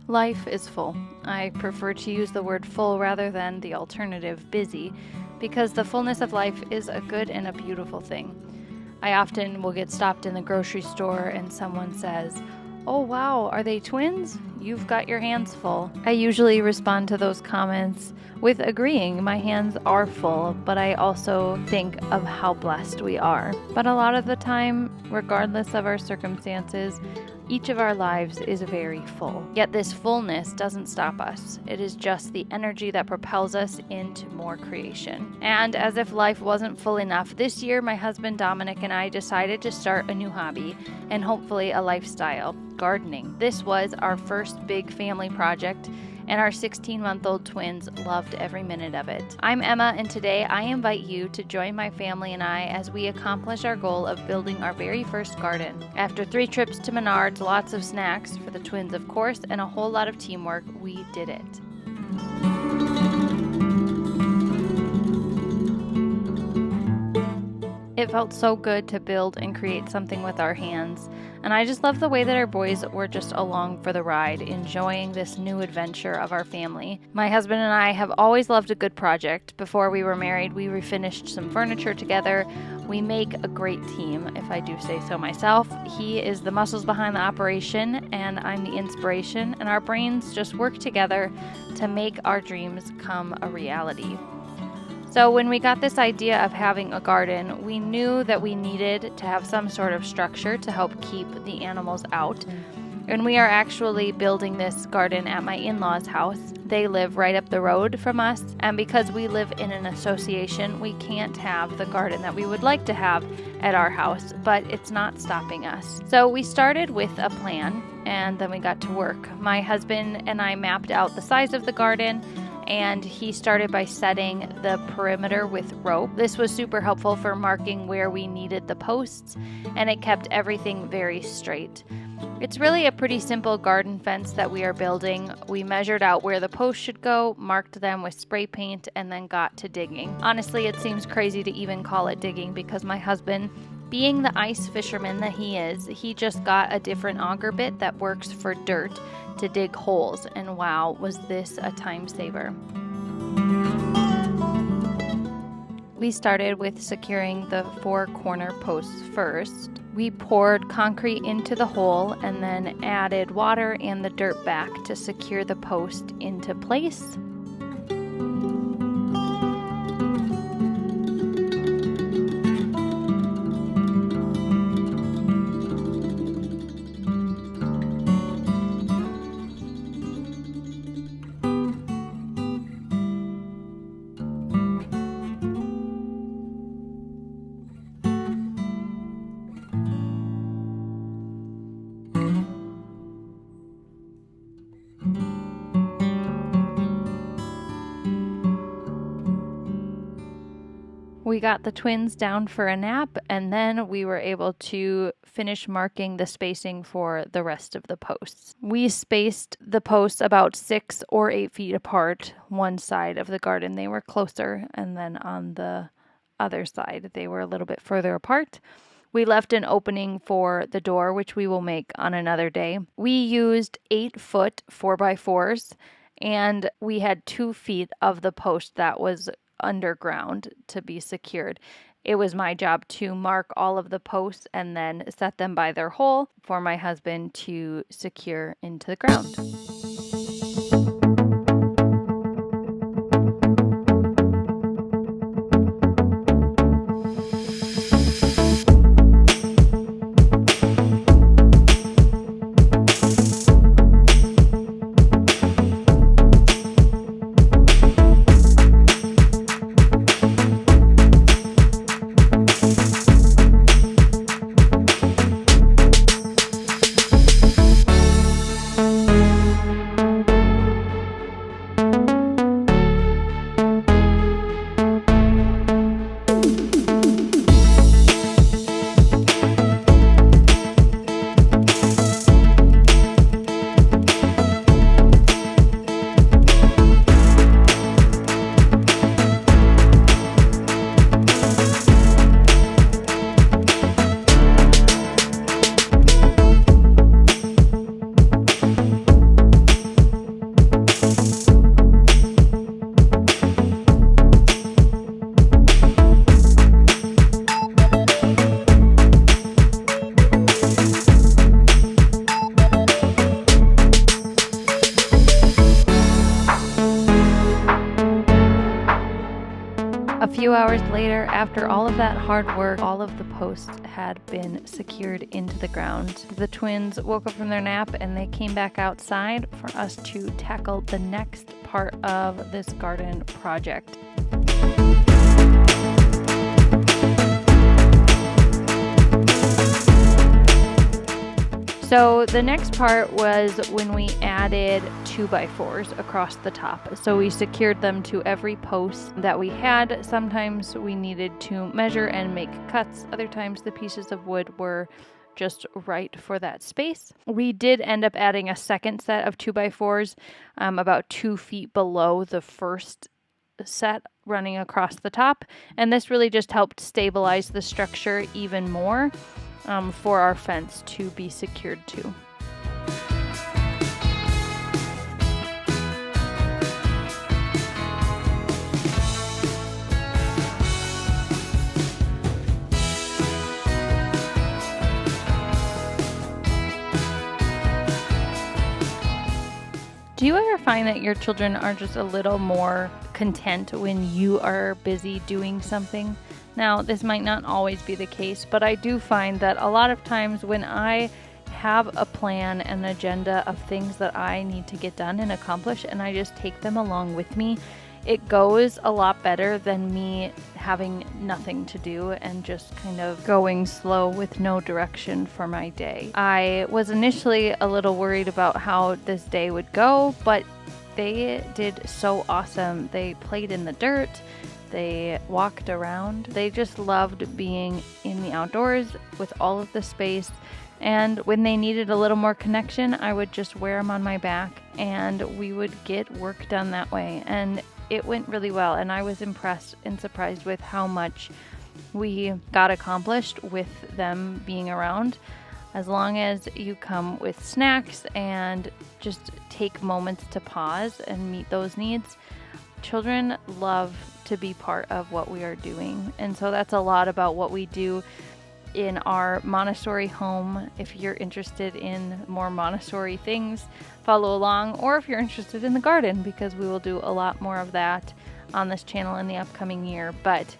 Life is full. I prefer to use the word full rather than the alternative busy, because the fullness of life is a good and a beautiful thing. I often will get stopped in the grocery store and someone says, "Oh wow, are they twins? You've got your hands full." I usually respond to those comments with agreeing my hands are full, but I also think of how blessed we are. But a lot of the time, regardless of our circumstances, each of our lives is very full. Yet this fullness doesn't stop us. It is just the energy that propels us into more creation. And as if life wasn't full enough, this year my husband Dominic and I decided to start a new hobby and hopefully a lifestyle: gardening. This was our first big family project, and our 16-month-old twins loved every minute of it. I'm Emma, and today I invite you to join my family and I as we accomplish our goal of building our very first garden. After 3 trips to Menards, lots of snacks for the twins of course, and a whole lot of teamwork, we did it. It felt so good to build and create something with our hands, and I just love the way that our boys were just along for the ride, enjoying this new adventure of our family. My husband and I have always loved a good project. Before we were married, we refinished some furniture together. We make a great team, if I do say so myself. He is the muscles behind the operation, and I'm the inspiration, and our brains just work together to make our dreams come a reality. So when we got this idea of having a garden, we knew that we needed to have some sort of structure to help keep the animals out. And we are actually building this garden at my in-laws' house. They live right up the road from us, and because we live in an association, we can't have the garden that we would like to have at our house, but it's not stopping us. So we started with a plan, and then we got to work. My husband and I mapped out the size of the garden, and he started by setting the perimeter with rope. This was super helpful for marking where we needed the posts, and it kept everything very straight. It's really a pretty simple garden fence that we are building. We measured out where the posts should go, marked them with spray paint, and then got to digging. Honestly, it seems crazy to even call it digging because my husband, being the ice fisherman that he is, he just got a different auger bit that works for dirt to dig holes, and wow, was this a time saver. We started with securing the 4 corner posts first. We poured concrete into the hole and then added water and the dirt back to secure the post into place. We got the twins down for a nap, and then we were able to finish marking the spacing for the rest of the posts. We spaced the posts about 6 or 8 feet apart. One side of the garden, they were closer, and then on the other side, they were a little bit further apart. We left an opening for the door, which we will make on another day. We used 8-foot 4x4s, and we had 2 feet of the post that was underground to be secured. It was my job to mark all of the posts and then set them by their hole for my husband to secure into the ground. few hours later, after all of that hard work, all of the posts had been secured into the ground. The twins woke up from their nap and they came back outside for us to tackle the next part of this garden project. So the next part was when we added 2x4s across the top. So we secured them to every post that we had. Sometimes we needed to measure and make cuts. Other times the pieces of wood were just right for that space. We did end up adding a second set of 2x4s about 2 feet below the first set running across the top. And this really just helped stabilize the structure even more. For our fence to be secured to. Do you ever find that your children are just a little more content when you are busy doing something? Now, this might not always be the case, but I do find that a lot of times when I have a plan and an agenda of things that I need to get done and accomplish, and I just take them along with me, it goes a lot better than me having nothing to do and just kind of going slow with no direction for my day. I was initially a little worried about how this day would go, but they did so awesome. They played in the dirt. They walked around. They just loved being in the outdoors with all of the space. And when they needed a little more connection, I would just wear them on my back and we would get work done that way. And it went really well. And I was impressed and surprised with how much we got accomplished with them being around. As long as you come with snacks and just take moments to pause and meet those needs, children love to be part of what we are doing. And so that's a lot about what we do in our Montessori home. If you're interested in more Montessori things, follow along, or if you're interested in the garden, because we will do a lot more of that on this channel in the upcoming year. But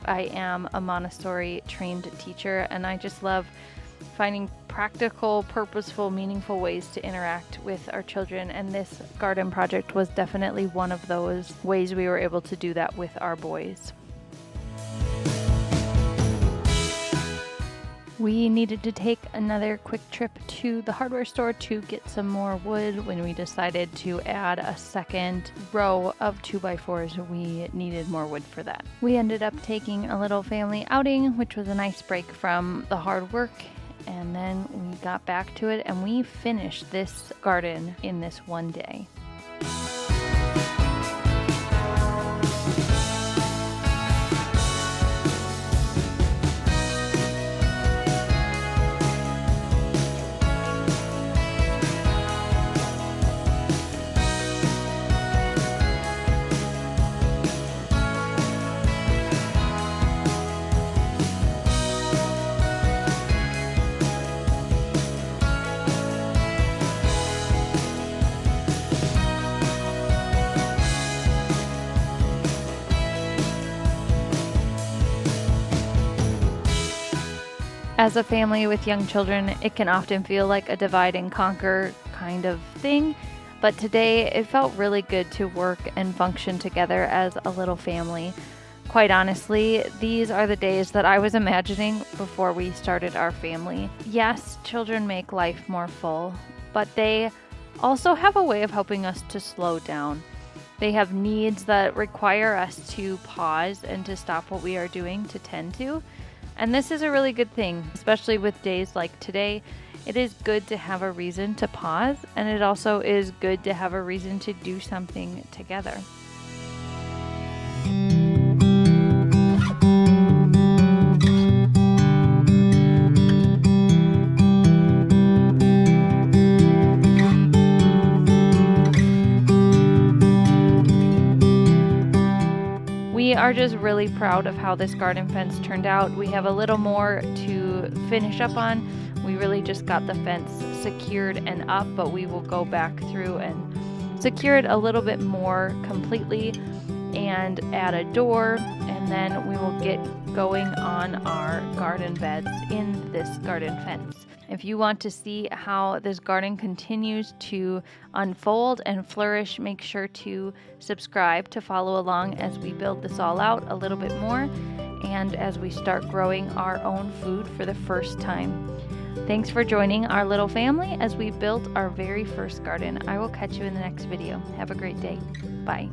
I am a Montessori trained teacher, and I just love finding practical, purposeful, meaningful ways to interact with our children. And this garden project was definitely one of those ways we were able to do that with our boys. We needed to take another quick trip to the hardware store to get some more wood. When we decided to add a second row of 2x4s, we needed more wood for that. We ended up taking a little family outing, which was a nice break from the hard work. And then we got back to it and we finished this garden in this one day. As a family with young children, it can often feel like a divide and conquer kind of thing, but today it felt really good to work and function together as a little family. Quite honestly, these are the days that I was imagining before we started our family. Yes, children make life more full, but they also have a way of helping us to slow down. They have needs that require us to pause and to stop what we are doing to tend to. And this is a really good thing, especially with days like today. It is good to have a reason to pause, and it also is good to have a reason to do something together. We are just really proud of how this garden fence turned out. We have a little more to finish up on. We really just got the fence secured and up, but we will go back through and secure it a little bit more completely and add a door and and then we will get going on our garden beds in this garden fence. If you want to see how this garden continues to unfold and flourish, make sure to subscribe to follow along as we build this all out a little bit more and as we start growing our own food for the first time. Thanks for joining our little family as we built our very first garden. I will catch you in the next video. Have a great day. Bye.